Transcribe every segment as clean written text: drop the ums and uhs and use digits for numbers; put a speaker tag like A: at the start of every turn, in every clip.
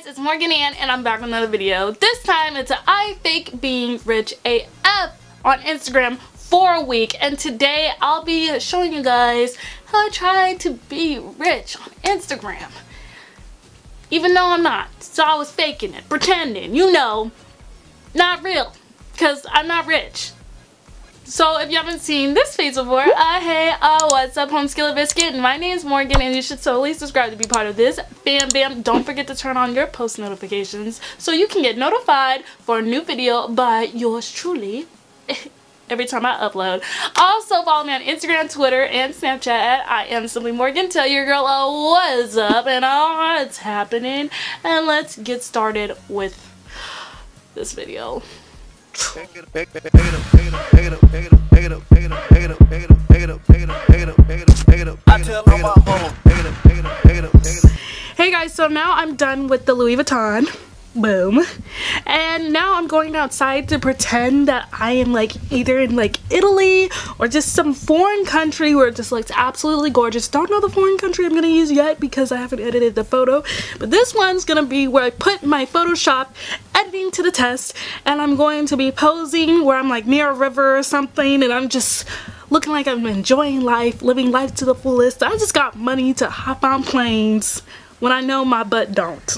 A: guys, it's Morgan Ann and I'm back with another video. This time it's I fake being rich AF on Instagram for a week, and today I'll be showing you guys how I try to be rich on Instagram. Even though I'm not. So I was faking it, pretending, you know, not real, because I'm not rich. So if you haven't seen this face before, hey, what's up, home skillet biscuit? My name is Morgan and you should totally subscribe to be part of this bam. Don't forget to turn on your post notifications so you can get notified for a new video by yours truly every time I upload. Also follow me on Instagram, Twitter, and Snapchat at I am simply Morgan. Tell your girl what's up and what's happening, and let's get started with this video. Hey guys, so now I'm done with the Louis Vuitton. Boom. And now I'm going outside to pretend that I am like either in like Italy or just some foreign country where it just looks absolutely gorgeous. Don't know the foreign country I'm gonna use yet because I haven't edited the photo, but this one's gonna be where I put my Photoshop editing to the test, and I'm going to be posing where I'm like near a river or something, and I'm just looking like I'm enjoying life, living life to the fullest. I just got money to hop on planes when I know my butt don't.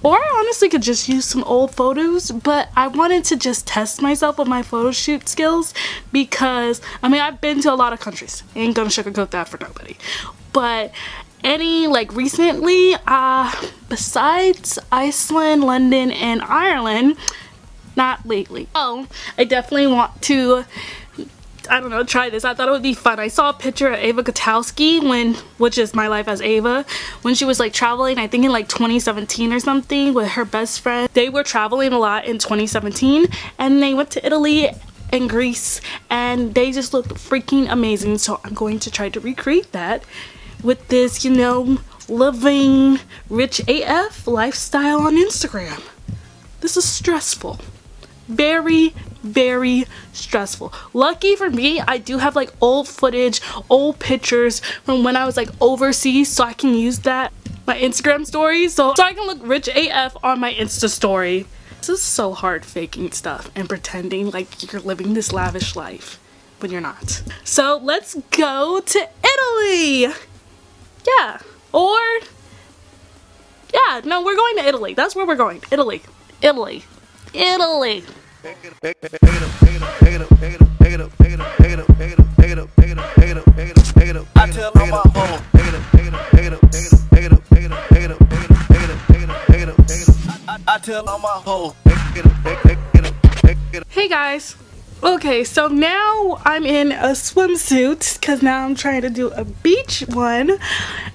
A: Or I honestly could just use some old photos, but I wanted to just test myself with my photo shoot skills because, I mean, I've been to a lot of countries. Ain't gonna sugarcoat that for nobody. But any, like recently, besides Iceland, London, and Ireland, not lately. Oh, I definitely want to, I don't know, try this. I thought it would be fun. I saw a picture of Ava Kotowski, which is My Life as Ava, when she was like traveling, I think in like 2017 or something, with her best friend. They were traveling a lot in 2017 and they went to Italy and Greece and they just looked freaking amazing. So I'm going to try to recreate that with this, you know, living rich AF lifestyle on Instagram. This is stressful. Very stressful. Lucky for me, I do have like old footage, old pictures from when I was like overseas, so I can use that my Instagram stories, so I can look rich AF on my Insta story. This is so hard, faking stuff and pretending like you're living this lavish life when you're not. So let's go to Italy. Yeah, or yeah, no, we're going to Italy. That's where we're going. Italy. Italy. Hey guys. Okay, so now I'm in a swimsuit because now I'm trying to do a beach one,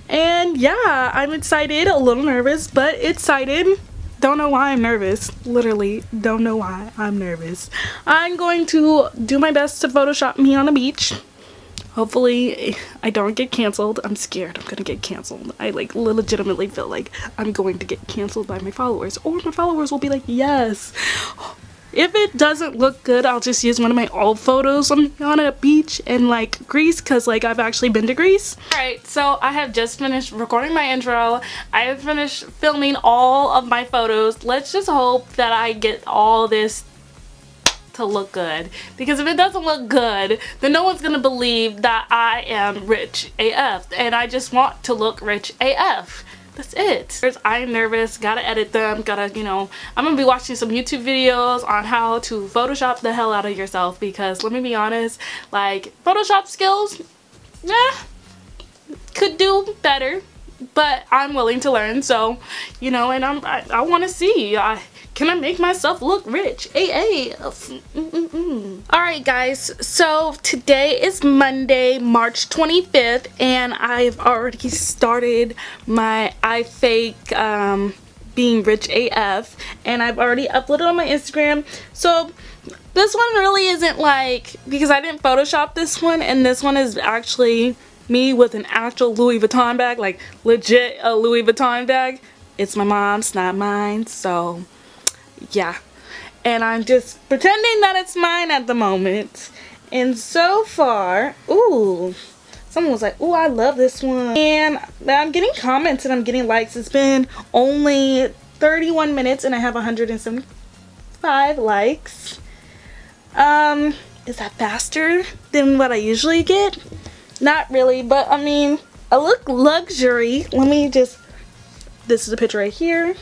A: and yeah, I'm excited, a little nervous, but excited. Don't know why I'm nervous. Literally, don't know why I'm nervous. I'm going to do my best to Photoshop me on a beach. Hopefully, I don't get canceled. I'm scared I'm gonna get canceled. I like legitimately feel like I'm going to get canceled by my followers. Or my followers will be like, yes. If it doesn't look good, I'll just use one of my old photos on a beach in like Greece, because like I've actually been to Greece. Alright, so I have just finished recording my intro. I have finished filming all of my photos. Let's just hope that I get all this to look good, because if it doesn't look good, then no one's gonna believe that I am rich AF, and I just want to look rich AF. That's it. I'm nervous, gotta edit them, gotta, you know, I'm gonna be watching some YouTube videos on how to Photoshop the hell out of yourself, because let me be honest, like Photoshop skills, could do better, but I'm willing to learn. So, you know, and I want to see, can I make myself look rich? Alright guys, so today is Monday, March 25th, and I've already started my I fake being rich AF, and I've already uploaded on my Instagram. So this one really isn't like, because I didn't Photoshop this one, and this one is actually me with an actual Louis Vuitton bag, like legit a Louis Vuitton bag. It's my mom's, not mine, so yeah. And I'm just pretending that it's mine at the moment. And so far, ooh, someone was like, ooh, I love this one. And I'm getting comments and I'm getting likes. It's been only 31 minutes and I have 175 likes. Is that faster than what I usually get? Not really, but I mean, I look luxury. Let me just, this is the picture right here.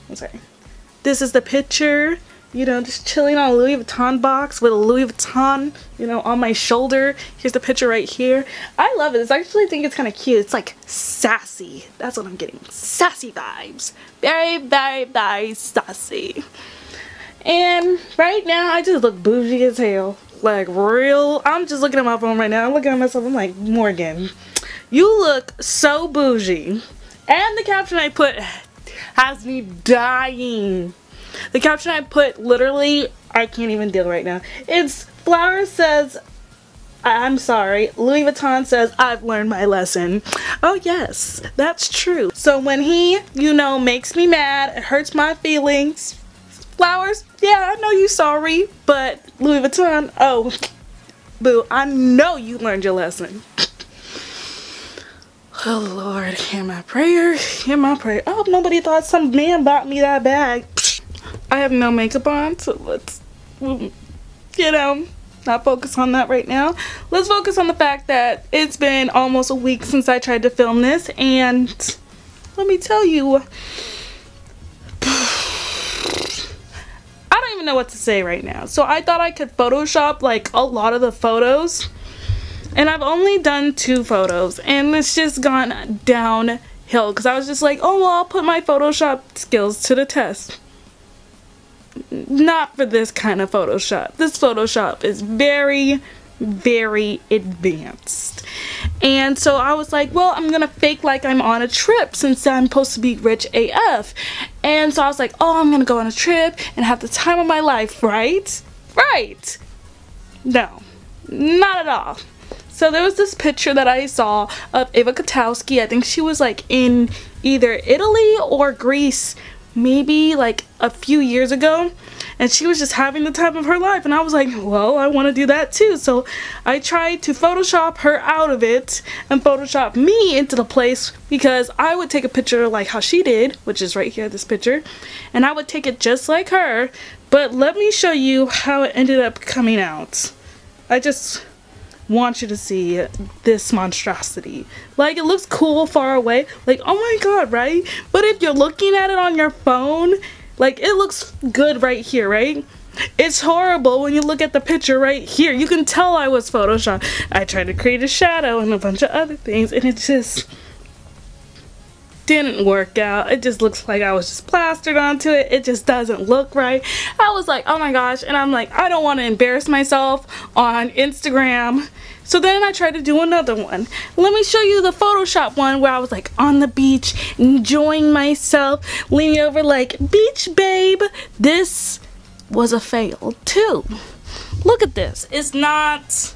A: I'm sorry. This is the picture, you know, just chilling on a Louis Vuitton box with a Louis Vuitton, you know, on my shoulder. Here's the picture right here. I love it. I actually think it's kind of cute. It's like sassy. That's what I'm getting. Sassy vibes. Very, very, very sassy. And right now, I just look bougie as hell. Like, real. I'm just looking at my phone right now. I'm looking at myself. I'm like, Morgan, you look so bougie. And the caption I put has me dying. The caption I put, literally, I can't even deal right now. It's Flowers says, I'm sorry. Louis Vuitton says, I've learned my lesson. Oh yes, that's true. So when he, you know, makes me mad, it hurts my feelings. Flowers, yeah, I know you sorry, but Louis Vuitton, oh, boo, I know you learned your lesson. Oh Lord, hear my prayer, hear my prayer. I hope nobody thought some man bought me that bag. I have no makeup on, so let's, you know, not focus on that right now. Let's focus on the fact that it's been almost a week since I tried to film this, and let me tell you, I don't even know what to say right now. So I thought I could Photoshop like a lot of the photos, and I've only done 2 photos, and it's just gone downhill because I was just like, oh well, I'll put my Photoshop skills to the test. Not for this kind of Photoshop. This Photoshop is very, very advanced. And so I was like, well, I'm gonna fake like I'm on a trip since I'm supposed to be rich AF. And so I was like, oh, I'm gonna go on a trip and have the time of my life, right? Right. No, not at all. So there was this picture that I saw of Eva Kotowski. I think she was like in either Italy or Greece, maybe like a few years ago, and she was just having the time of her life, and I was like, well, I want to do that too. So I tried to Photoshop her out of it and Photoshop me into the place, because I would take a picture like how she did, which is right here, this picture, and I would take it just like her. But let me show you how it ended up coming out. I just want you to see this monstrosity. Like, it looks cool far away, like, oh my god, right? But if you're looking at it on your phone, like, it looks good right here, right? It's horrible when you look at the picture right here. You can tell I was photoshopped. I tried to create a shadow and a bunch of other things, and it just didn't work out. It just looks like I was just plastered onto it. It just doesn't look right. I was like, oh my gosh, and I'm like, I don't want to embarrass myself on Instagram. So then I tried to do another one. Let me show you the Photoshop one where I was like on the beach, enjoying myself, leaning over like, beach babe. This was a fail too. Look at this. It's not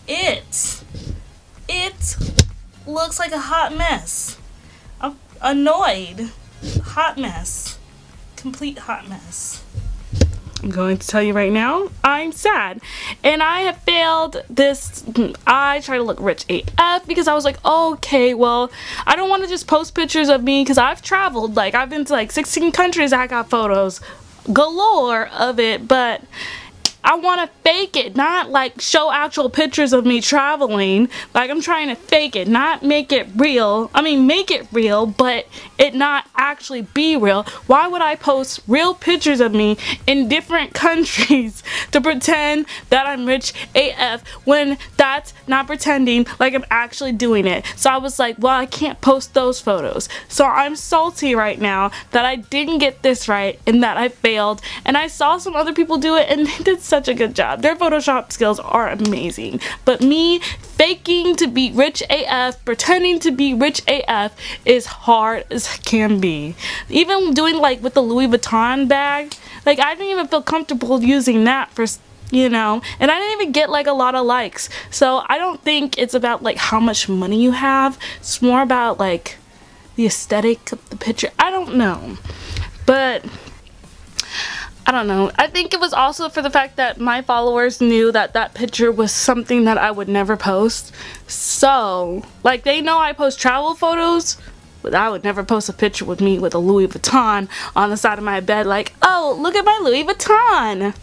A: it. It looks like a hot mess. I'm annoyed. Hot mess. Complete hot mess. I'm going to tell you right now, I'm sad. And I have failed this. I try to look rich AF because I was like, okay, well, I don't want to just post pictures of me because I've traveled. Like, I've been to like 16 countries. I got photos galore of it, but I want to fake it, not like show actual pictures of me traveling. Like, I'm trying to fake it, not make it real. I mean, make it real, but it not actually be real. Why would I post real pictures of me in different countries to pretend that I'm rich AF when that's not pretending, like I'm actually doing it? So I was like, well, I can't post those photos. So I'm salty right now that I didn't get this right and that I failed. And I saw some other people do it and they did such a good job. Their Photoshop skills are amazing. But me faking to be rich AF, pretending to be rich AF is hard as can be. Even doing like with the Louis Vuitton bag, like I didn't even feel comfortable using that for, you know, and I didn't even get like a lot of likes. So I don't think it's about like how much money you have. It's more about like the aesthetic of the picture. I don't know. But I don't know. I think it was also for the fact that my followers knew that that picture was something that I would never post. So, like, they know I post travel photos, But I would never post a picture with me with a Louis Vuitton on the side of my bed like, oh, look at my Louis Vuitton.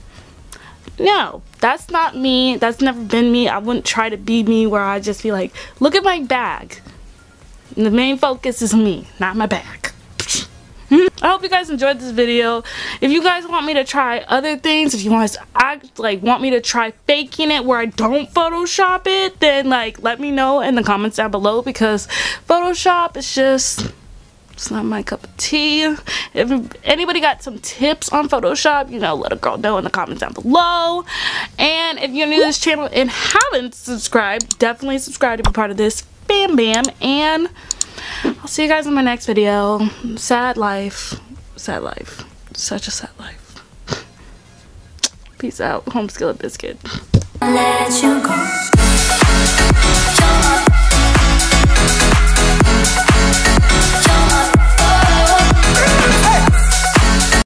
A: No, that's not me. That's never been me. I wouldn't try to be me where I just be like, look at my bag. And the main focus is me, not my bag. I hope you guys enjoyed this video. If you guys want me to try other things, if you want me to try faking it where I don't Photoshop it, then like let me know in the comments down below, because Photoshop is just, it's not my cup of tea. If anybody got some tips on Photoshop, you know, let a girl know in the comments down below. And if you're new to this channel and haven't subscribed, definitely subscribe to be part of this. Bam bam. And I'll see you guys in my next video. Sad life. Sad life. Such a sad life. Peace out. Home skillet biscuit. Let you go.